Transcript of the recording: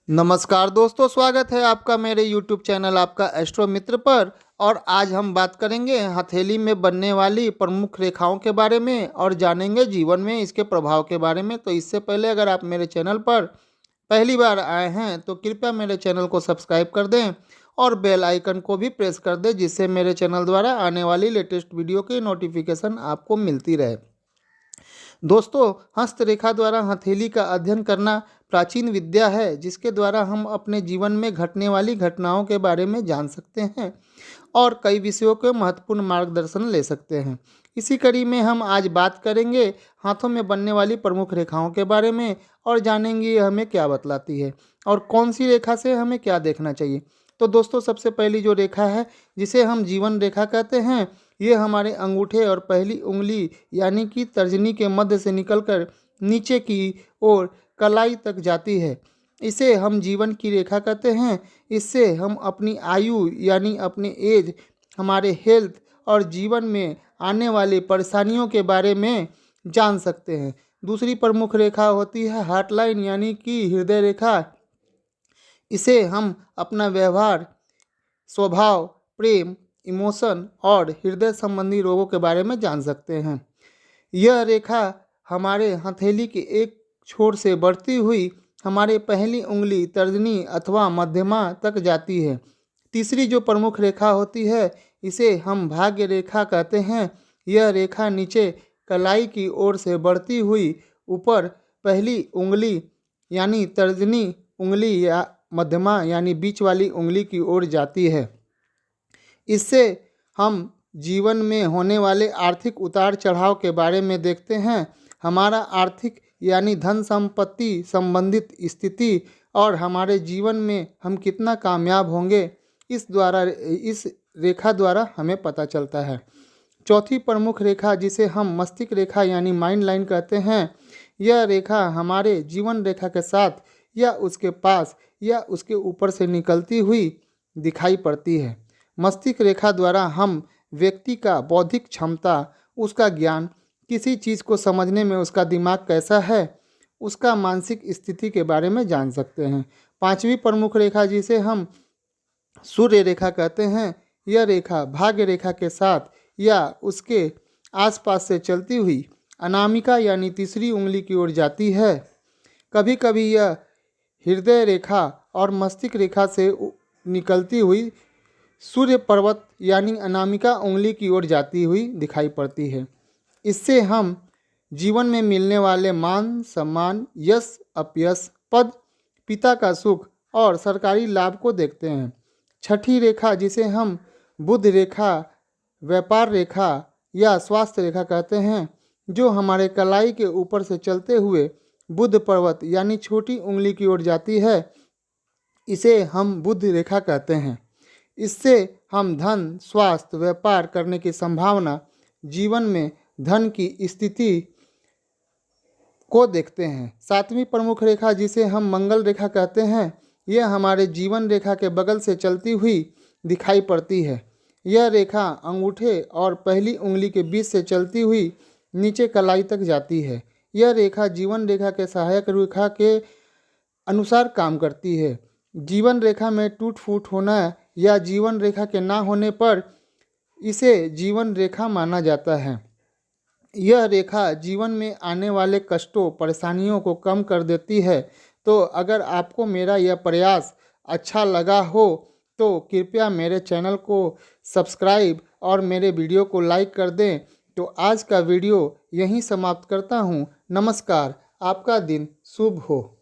नमस्कार दोस्तों, स्वागत है आपका मेरे YouTube चैनल आपका एस्ट्रो मित्र पर। और आज हम बात करेंगे हथेली में बनने वाली प्रमुख रेखाओं के बारे में और जानेंगे जीवन में इसके प्रभाव के बारे में। तो इससे पहले अगर आप मेरे चैनल पर पहली बार आए हैं तो कृपया मेरे चैनल को सब्सक्राइब कर दें और बेल आइकन को भी प्रेस कर दें, जिससे मेरे चैनल द्वारा आने वाली लेटेस्ट वीडियो की नोटिफिकेशन आपको मिलती रहे। दोस्तों, हस्तरेखा द्वारा हथेली का अध्ययन करना प्राचीन विद्या है, जिसके द्वारा हम अपने जीवन में घटने वाली घटनाओं के बारे में जान सकते हैं और कई विषयों के महत्वपूर्ण मार्गदर्शन ले सकते हैं। इसी कड़ी में हम आज बात करेंगे हाथों में बनने वाली प्रमुख रेखाओं के बारे में और जानेंगे ये हमें क्या बतलाती है और कौन सी रेखा से हमें क्या देखना चाहिए। तो दोस्तों, सबसे पहली जो रेखा है जिसे हम जीवन रेखा कहते हैं, ये हमारे अंगूठे और पहली उंगली यानी कि तर्जनी के मध्य से निकलकर नीचे की ओर कलाई तक जाती है। इसे हम जीवन की रेखा कहते हैं। इससे हम अपनी आयु यानी अपने एज, हमारे हेल्थ और जीवन में आने वाली परेशानियों के बारे में जान सकते हैं। दूसरी प्रमुख रेखा होती है हार्ट लाइन यानी कि हृदय रेखा। इसे हम अपना व्यवहार, स्वभाव, प्रेम, इमोशन और हृदय संबंधी रोगों के बारे में जान सकते हैं। यह रेखा हमारे हथेली के एक छोर से बढ़ती हुई हमारे पहली उंगली तर्जनी अथवा मध्यमा तक जाती है। तीसरी जो प्रमुख रेखा होती है इसे हम भाग्य रेखा कहते हैं। यह रेखा नीचे कलाई की ओर से बढ़ती हुई ऊपर पहली उंगली यानी तर्जनी उंगली या मध्यमा यानी बीच वाली उंगली की ओर जाती है। इससे हम जीवन में होने वाले आर्थिक उतार चढ़ाव के बारे में देखते हैं। हमारा आर्थिक यानी धन संपत्ति संबंधित स्थिति और हमारे जीवन में हम कितना कामयाब होंगे इस रेखा द्वारा हमें पता चलता है। चौथी प्रमुख रेखा जिसे हम मस्तिष्क रेखा यानी माइंड लाइन कहते हैं, यह रेखा हमारे जीवन रेखा के साथ या उसके पास या उसके ऊपर से निकलती हुई दिखाई पड़ती है। मस्तिष्क रेखा द्वारा हम व्यक्ति का बौद्धिक क्षमता, उसका ज्ञान, किसी चीज़ को समझने में उसका दिमाग कैसा है, उसका मानसिक स्थिति के बारे में जान सकते हैं। पांचवी प्रमुख रेखा जिसे हम सूर्य रेखा कहते हैं, यह रेखा भाग्य रेखा के साथ या उसके आसपास से चलती हुई अनामिका यानी तीसरी उंगली की ओर जाती है। कभी कभी यह हृदय रेखा और मस्तिष्क रेखा से निकलती हुई सूर्य पर्वत यानी अनामिका उंगली की ओर जाती हुई दिखाई पड़ती है। इससे हम जीवन में मिलने वाले मान सम्मान, यश अपयश, पद, पिता का सुख और सरकारी लाभ को देखते हैं। छठी रेखा जिसे हम बुध रेखा, व्यापार रेखा या स्वास्थ्य रेखा कहते हैं, जो हमारे कलाई के ऊपर से चलते हुए बुध पर्वत यानी छोटी उंगली की ओर जाती है, इसे हम बुध रेखा कहते हैं। इससे हम धन, स्वास्थ्य, व्यापार करने की संभावना, जीवन में धन की स्थिति को देखते हैं। सातवीं प्रमुख रेखा जिसे हम मंगल रेखा कहते हैं, यह हमारे जीवन रेखा के बगल से चलती हुई दिखाई पड़ती है। यह रेखा अंगूठे और पहली उंगली के बीच से चलती हुई नीचे कलाई तक जाती है। यह रेखा जीवन रेखा के सहायक रेखा के अनुसार काम करती है। जीवन रेखा में टूट फूट होना या जीवन रेखा के ना होने पर इसे जीवन रेखा माना जाता है। यह रेखा जीवन में आने वाले कष्टों, परेशानियों को कम कर देती है। तो अगर आपको मेरा यह प्रयास अच्छा लगा हो तो कृपया मेरे चैनल को सब्सक्राइब और मेरे वीडियो को लाइक कर दें। तो आज का वीडियो यहीं समाप्त करता हूँ। नमस्कार, आपका दिन शुभ हो।